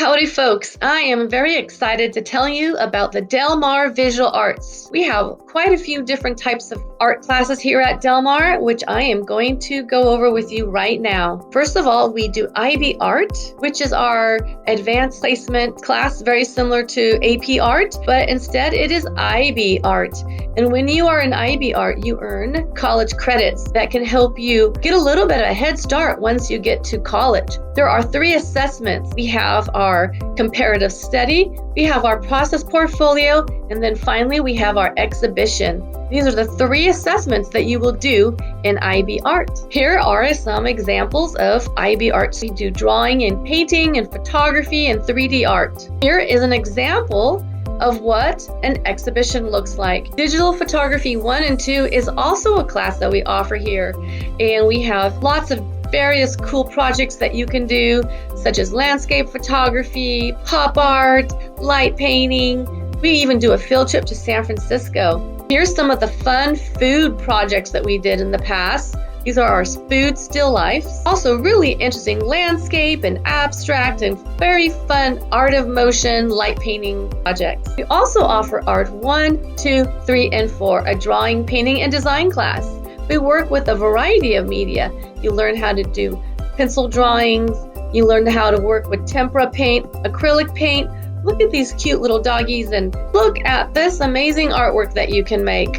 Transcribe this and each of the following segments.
Howdy folks, I am very excited to tell you about the Del Mar Visual Arts. We have quite a few different types of art classes here at Del Mar, which I am going to go over with you right now. First of all, we do IB Art, which is our advanced placement class, very similar to AP Art, but instead it is IB Art. And when you are in IB Art, you earn college credits that can help you get a little bit of a head start once you get to college. There are 3 assessments. We have our comparative study, we have our process portfolio, and then finally we have our exhibition. These are the 3 assessments that you will do in IB Art. Here are some examples of IB Art. We do drawing and painting and photography and 3D art. Here is an example of what an exhibition looks like. Digital photography 1 and 2 is also a class that we offer here, and we have lots of various cool projects that you can do, such as landscape photography, pop art, light painting. We even do a field trip to San Francisco. Here's some of the fun food projects that we did in the past. These are our food still lifes. Also really interesting landscape and abstract and very fun art of motion light painting projects. We also offer art 1, 2, 3, and 4, a drawing, painting, and design class. We work with a variety of media. You learn how to do pencil drawings, you learn how to work with tempera paint, acrylic paint. Look at these cute little doggies and look at this amazing artwork that you can make.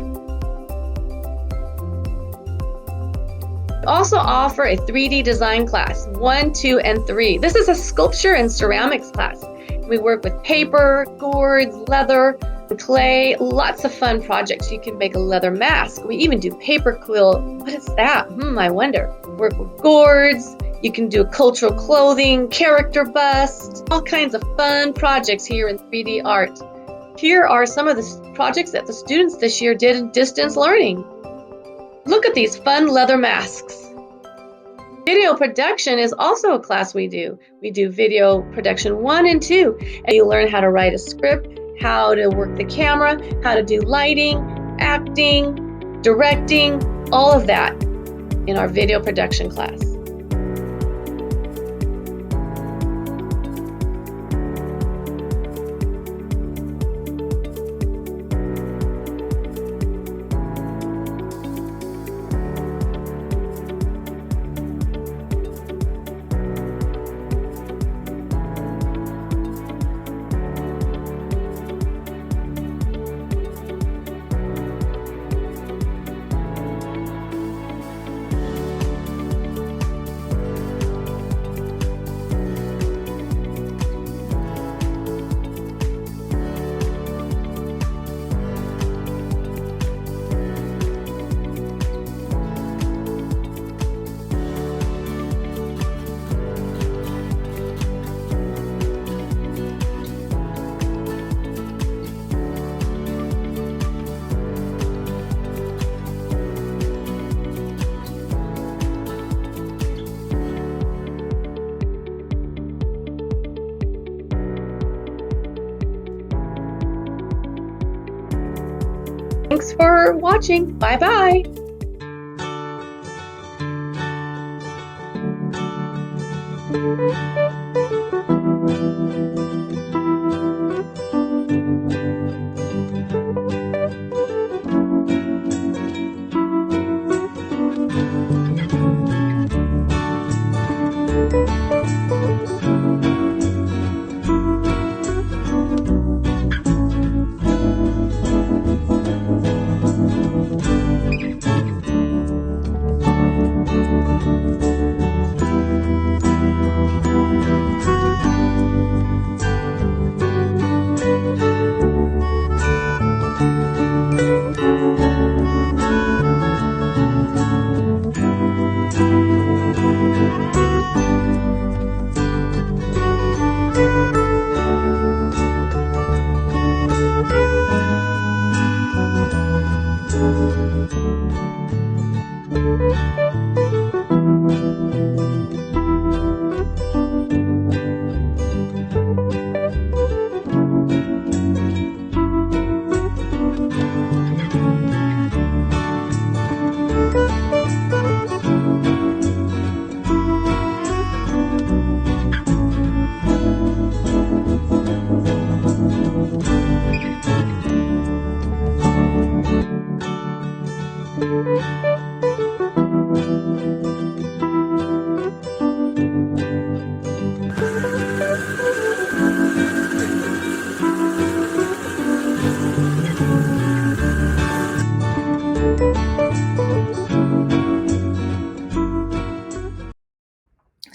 We also offer a 3D design class, 1, 2, and 3. This is a sculpture and ceramics class. We work with paper, gourds, leather, clay, lots of fun projects. You can make a leather mask. We even do paper quill. What is that? I wonder. Work with gourds. You can do cultural clothing, character bust, all kinds of fun projects here in 3D art. Here are some of the projects that the students this year did in distance learning. Look at these fun leather masks. Video production is also a class we do. We do video production 1 and 2, and you learn how to write a script, how to work the camera, how to do lighting, acting, directing, all of that in our video production class. Thanks for watching. Bye-bye.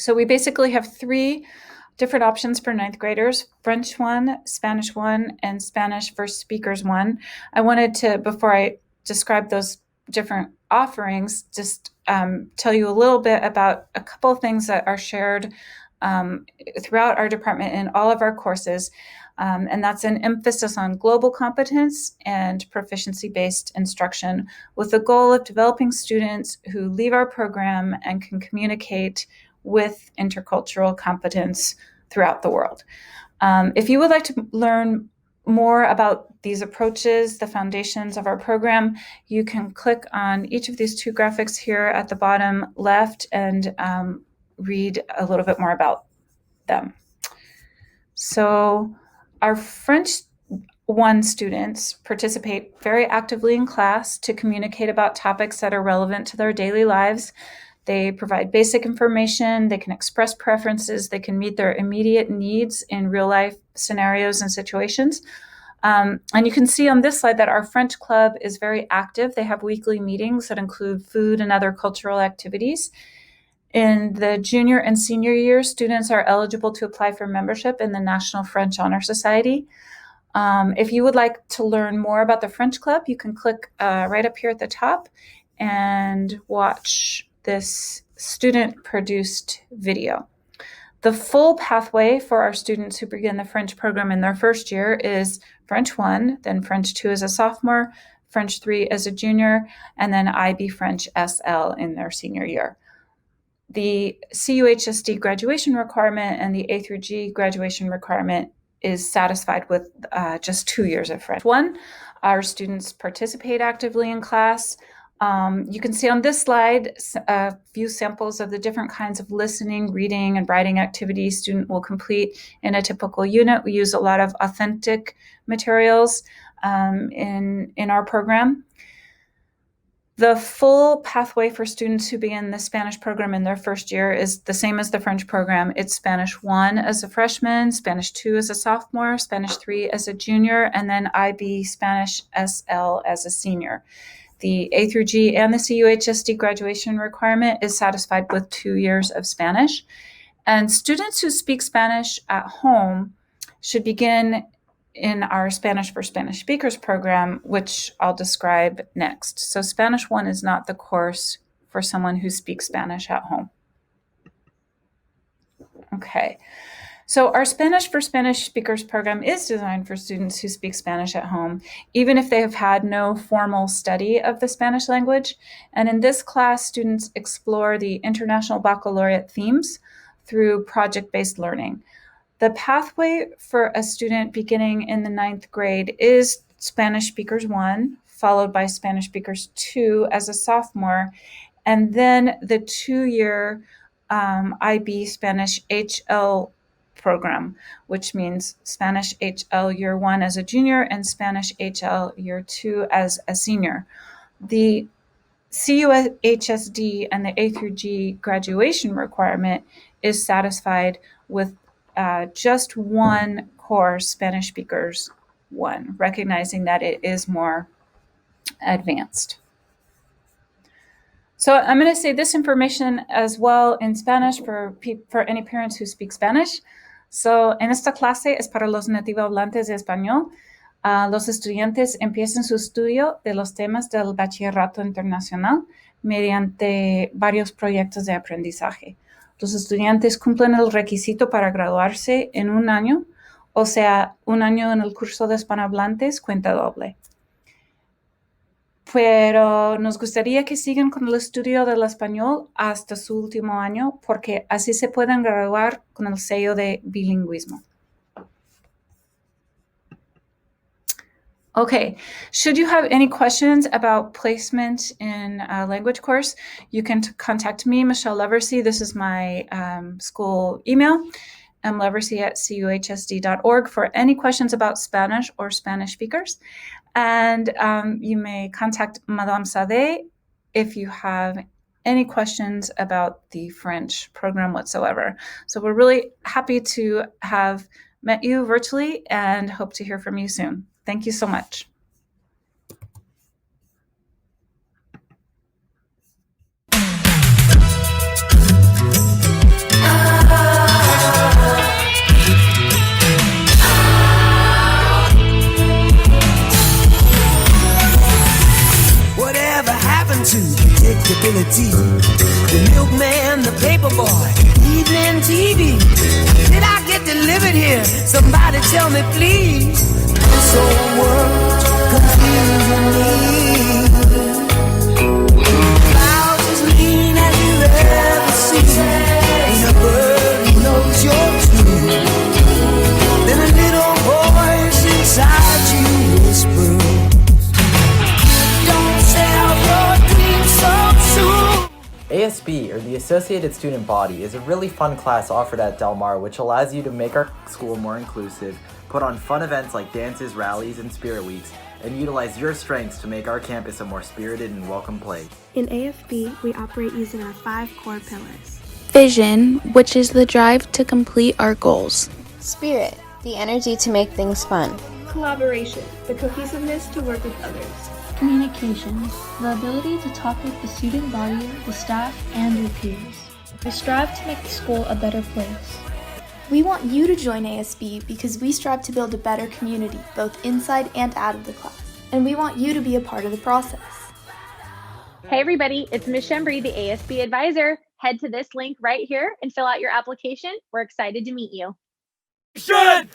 So we basically have 3 different options for 9th graders: French 1, Spanish 1, and Spanish for Speakers 1. I wanted to, before I describe those different offerings, just tell you a little bit about a couple of things that are shared throughout our department in all of our courses. And that's an emphasis on global competence and proficiency-based instruction, with the goal of developing students who leave our program and can communicate with intercultural competence throughout the world. If you would like to learn more about these approaches, the foundations of our program, you can click on each of these 2 graphics here at the bottom left and read a little bit more about them. So our French 1 students participate very actively in class to communicate about topics that are relevant to their daily lives. They provide basic information, they can express preferences, they can meet their immediate needs in real life scenarios and situations. And you can see on this slide that our French club is very active. They have weekly meetings that include food and other cultural activities. In the junior and senior years, students are eligible to apply for membership in the National French Honor Society. If you would like to learn more about the French Club, you can click right up here at the top and watch this student-produced video. The full pathway for our students who begin the French program in their first year is French 1, then French 2 as a sophomore, French 3 as a junior, and then IB French SL in their senior year. The CUHSD graduation requirement and the A through G graduation requirement is satisfied with just 2 years of French 1. Our students participate actively in class. You can see on this slide a few samples of the different kinds of listening, reading, and writing activities student will complete in a typical unit. We use a lot of authentic materials in our program. The full pathway for students who begin the Spanish program in their first year is the same as the French program. It's Spanish 1 as a freshman, Spanish 2 as a sophomore, Spanish 3 as a junior, and then IB Spanish SL as a senior. The A through G and the CUHSD graduation requirement is satisfied with 2 years of Spanish. And students who speak Spanish at home should begin in our Spanish for Spanish Speakers program, which I'll describe next. So Spanish 1 is not the course for someone who speaks Spanish at home. Okay. So our Spanish for Spanish Speakers program is designed for students who speak Spanish at home, even if they have had no formal study of the Spanish language. And in this class, students explore the International Baccalaureate themes through project-based learning. The pathway for a student beginning in the 9th grade is Spanish Speakers 1, followed by Spanish Speakers 2 as a sophomore, and then the 2-year IB Spanish HL program, which means Spanish HL Year 1 as a junior and Spanish HL Year 2 as a senior. The CUHSD and the A through G graduation requirement is satisfied with just 1 course, Spanish Speakers 1, recognizing that it is more advanced. So I'm going to say this information as well in Spanish for any parents who speak Spanish. So, en esta clase es para los nativohablantes de español. Los estudiantes empiezan su estudio de los temas del bachillerato internacional mediante varios proyectos de aprendizaje. Los estudiantes cumplen el requisito para graduarse en 1 año, o sea, 1 año en el curso de hispanohablantes cuenta doble. Pero nos gustaría que sigan con el estudio del español hasta su último año, porque así se pueden graduar con el sello de bilingüismo. Okay, should you have any questions about placement in a language course, you can contact me, Michelle Leversey. This is my school email, mleversey@cuhsd.org, for any questions about Spanish or Spanish speakers. And you may contact Madame Sade if you have any questions about the French program whatsoever. So we're really happy to have met you virtually and hope to hear from you soon. Thank you so much. tea. The milkman, the paper boy, evening TV. Did I get delivered here? Somebody tell me please. This whole world's confusing me. Clouds as lean as you've ever seen. Ain't a bird who knows you're true. Then a little voice inside you whispers, don't sell your dreams so soon. ASB, or the Associated Student Body, is a really fun class offered at Del Mar which allows you to make our school more inclusive, put on fun events like dances, rallies, and spirit weeks, and utilize your strengths to make our campus a more spirited and welcome place. In AFB, we operate using our 5 core pillars. Vision, which is the drive to complete our goals. Spirit, the energy to make things fun. Collaboration, the cohesiveness to work with others. Communication, the ability to talk with the student body, the staff, and your peers. We strive to make the school a better place. We want you to join ASB because we strive to build a better community, both inside and out of the class. And we want you to be a part of the process. Hey everybody, it's Ms. Shembri, the ASB advisor. Head to this link right here and fill out your application. We're excited to meet you. Check!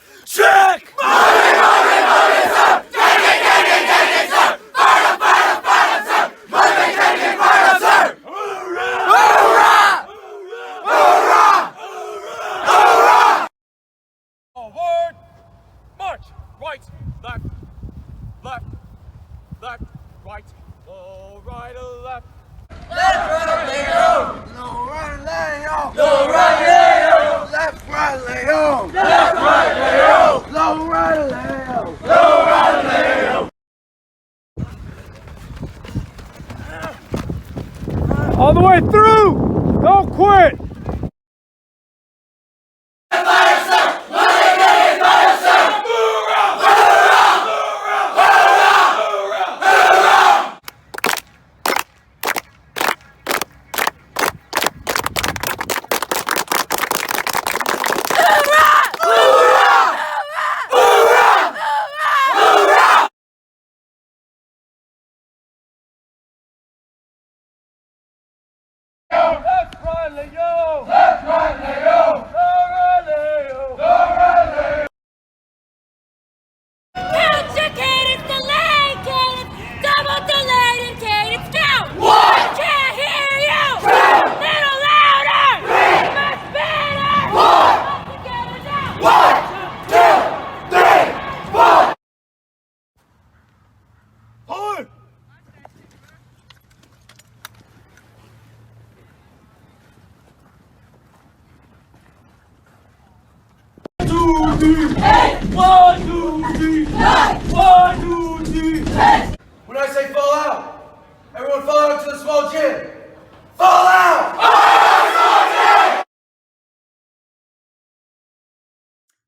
Forward, march, right, left, left, left, right, low, right, left. Left, right, lay on. No, right, lay on. No, right, lay on. Left, right, lay on. Left, right, lay on. Low, right, lay on. Low, right, lay on. All the way through! Don't quit! When I say fall out, everyone fall out to the small gym. Fall out!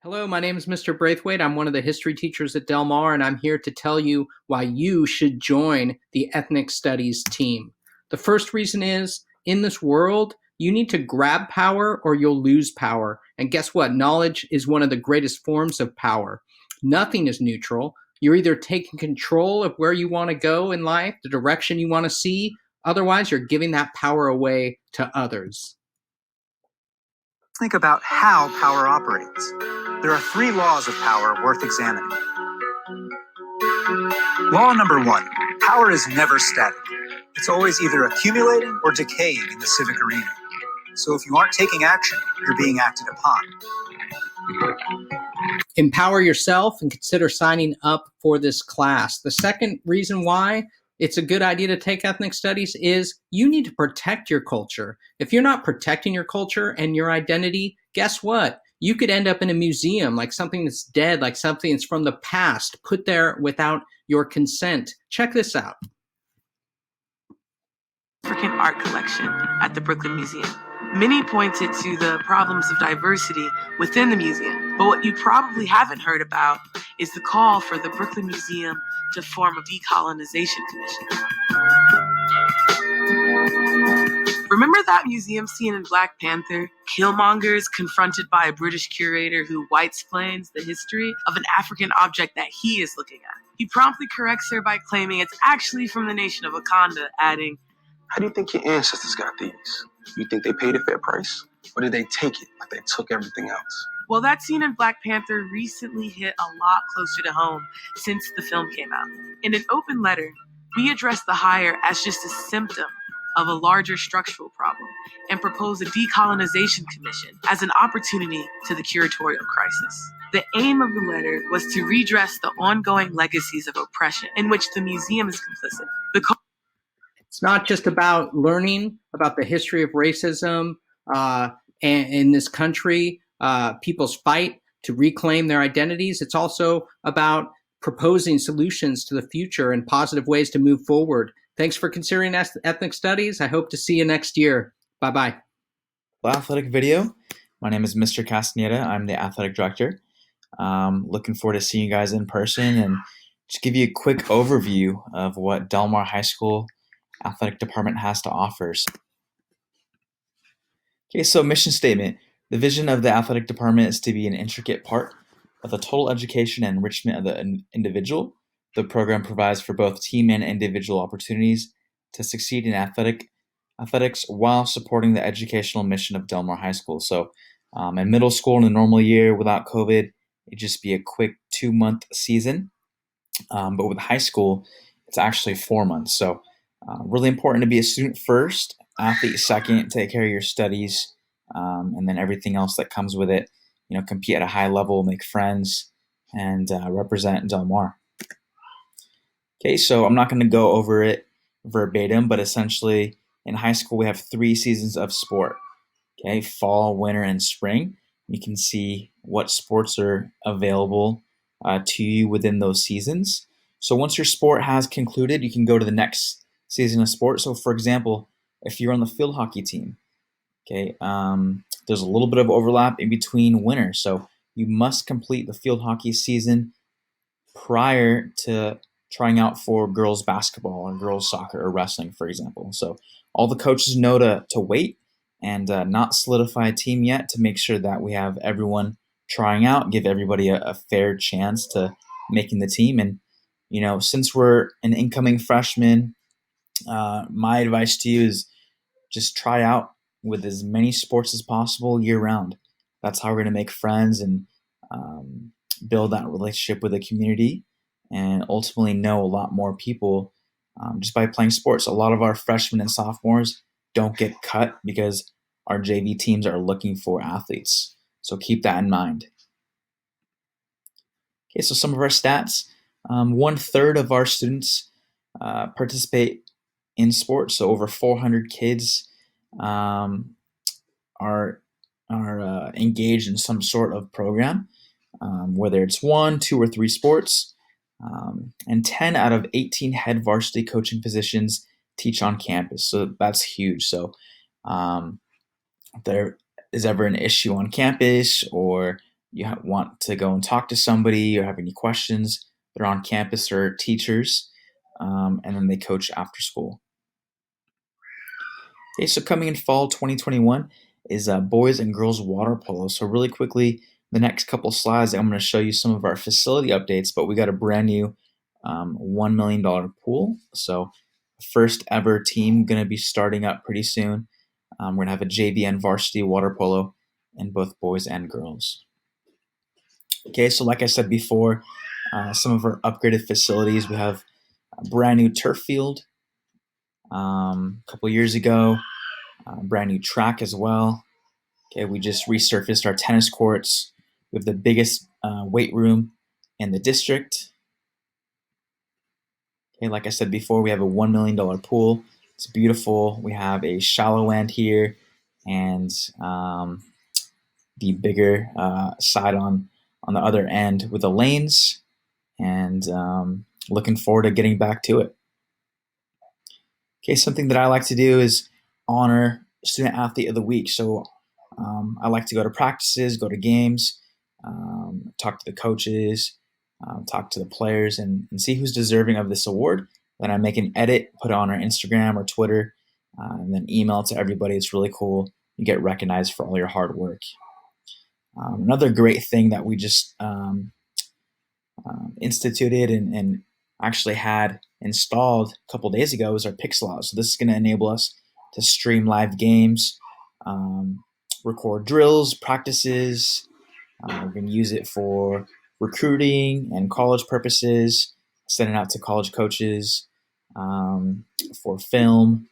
Hello, my name is Mr. Braithwaite. I'm one of the history teachers at Del Mar, and I'm here to tell you why you should join the Ethnic Studies team. The first reason is, in this world, you need to grab power or you'll lose power. And guess what? Knowledge is one of the greatest forms of power. Nothing is neutral. You're either taking control of where you want to go in life, the direction you want to see. Otherwise, you're giving that power away to others. Think about how power operates. There are 3 laws of power worth examining. Law number 1, power is never static. It's always either accumulating or decaying in the civic arena. So if you aren't taking action, you're being acted upon. Empower yourself and consider signing up for this class. The second reason why it's a good idea to take ethnic studies is you need to protect your culture. If you're not protecting your culture and your identity, guess what? You could end up in a museum, like something that's dead, like something that's from the past, put there without your consent. Check this out. African art collection at the Brooklyn Museum. Many pointed to the problems of diversity within the museum, but what you probably haven't heard about is the call for the Brooklyn Museum to form a decolonization commission. Remember that museum scene in Black Panther? Killmonger's confronted by a British curator who white-splains the history of an African object that he is looking at. He promptly corrects her by claiming it's actually from the nation of Wakanda, adding, How do you think your ancestors got these? You think they paid a fair price? Or did they take it like they took everything else? Well, that scene in Black Panther recently hit a lot closer to home since the film came out. In an open letter, we address the hire as just a symptom of a larger structural problem and propose a decolonization commission as an opportunity to the curatorial crisis. The aim of the letter was to redress the ongoing legacies of oppression in which the museum is complicit. It's not just about learning about the history of racism and in this country, people's fight to reclaim their identities. It's also about proposing solutions to the future and positive ways to move forward. Thanks for considering ethnic studies. I hope to see you next year. Bye-bye. Athletic video. My name is Mr. Castaneda. I'm the athletic director. Looking forward to seeing you guys in person and just give you a quick overview of what Del Mar High School athletic department has to offer. Okay, so mission statement. The vision of the athletic department is to be an intricate part of the total education and enrichment of the individual. The program provides for both team and individual opportunities to succeed in athletics while supporting the educational mission of Del Mar High School. So in middle school in a normal year without COVID, it'd just be a quick 2-month season. But with high school, it's actually 4 months. So really important to be a student first, athlete second, take care of your studies, and then everything else that comes with it. You know, compete at a high level, make friends, and represent Del Mar. Okay, so I'm not going to go over it verbatim, but essentially in high school we have 3 seasons of sport. Okay, fall, winter, and spring. You can see what sports are available to you within those seasons. So once your sport has concluded, you can go to the next season of sport. So for example, if you're on the field hockey team, okay, there's a little bit of overlap in between winter. So you must complete the field hockey season prior to trying out for girls basketball or girls soccer or wrestling, for example. So all the coaches know to wait and not solidify a team yet to make sure that we have everyone trying out, give everybody a fair chance to making the team. And, you know, since we're an incoming freshman, my advice to you is just try out with as many sports as possible year round. That's how we're going to make friends and build that relationship with the community and ultimately know a lot more people just by playing sports. A lot of our freshmen and sophomores don't get cut because our JV teams are looking for athletes. So keep that in mind. Okay, so some of our stats. 1/3 of our students participate in sports. So over 400 kids are engaged in some sort of program, whether it's 1, 2, or 3 sports. And 10 out of 18 head varsity coaching positions teach on campus. So that's huge. So if there is ever an issue on campus or you want to go and talk to somebody or have any questions, they're on campus or teachers, and then they coach after school. Okay, so coming in fall 2021 is boys and girls water polo. So really quickly, the next couple slides, I'm going to show you some of our facility updates, but we got a brand new $1 million pool. So first ever team going to be starting up pretty soon. We're going to have a JV and varsity water polo in both boys and girls. Okay, so like I said before, some of our upgraded facilities, we have a brand new turf field a couple years ago, brand new track as well. Okay, we just resurfaced our tennis courts. We have the biggest weight room in the district. Okay, like I said before, we have a $1 million pool. It's beautiful. We have a shallow end here and the bigger side on the other end with the lanes, and looking forward to getting back to it. Okay, something that I like to do is honor Student Athlete of the Week. So I like to go to practices, go to games, talk to the coaches, talk to the players, and see who's deserving of this award. Then I make an edit, put it on our Instagram or Twitter, and then email it to everybody. It's really cool. You get recognized for all your hard work. Another great thing that we just instituted and actually had installed a couple days ago is our Pixel Out. So this is going to enable us to stream live games, record drills, practices. We're going to use it for recruiting and college purposes, sending out to college coaches, for film.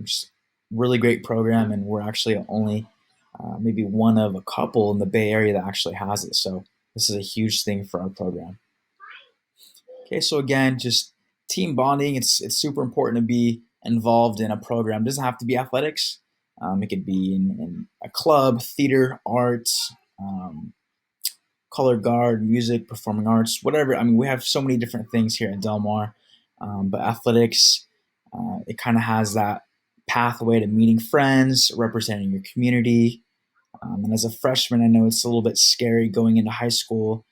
Just really great program, and we're actually only maybe one of a couple in the Bay Area that actually has it. So this is a huge thing for our program. Okay, so again, just team bonding. It's super important to be involved in a program. It doesn't have to be athletics. It could be in a club, theater, arts, color guard, music, performing arts, whatever. I mean, we have so many different things here at Del Mar, but athletics, it kind of has that pathway to meeting friends, representing your community. And as a freshman, I know it's a little bit scary going into high school,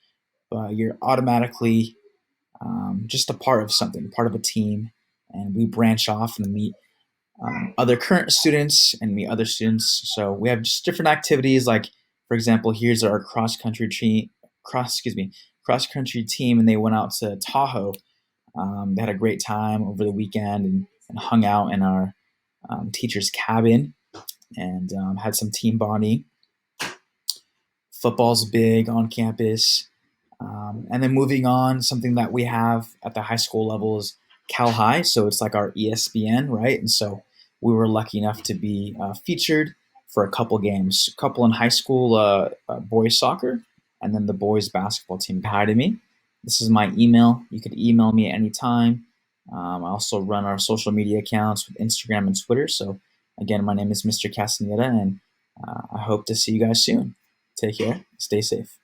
but you're automatically just a part of something, part of a team, and we branch off and meet other current students and meet other students. So we have just different activities. Like, for example, here's our cross country team, and they went out to Tahoe. They had a great time over the weekend and hung out in our teacher's cabin and had some team bonding. Football's big on campus. And then moving on, something that we have at the high school level is Cal High. So it's like our ESPN, right? And so we were lucky enough to be featured for a couple games, a couple in high school boys soccer, and then the boys basketball team. Hi to me. This is my email. You could email me at any time. I also run our social media accounts with Instagram and Twitter. So again, my name is Mr. Castaneda, and I hope to see you guys soon. Take care. Stay safe.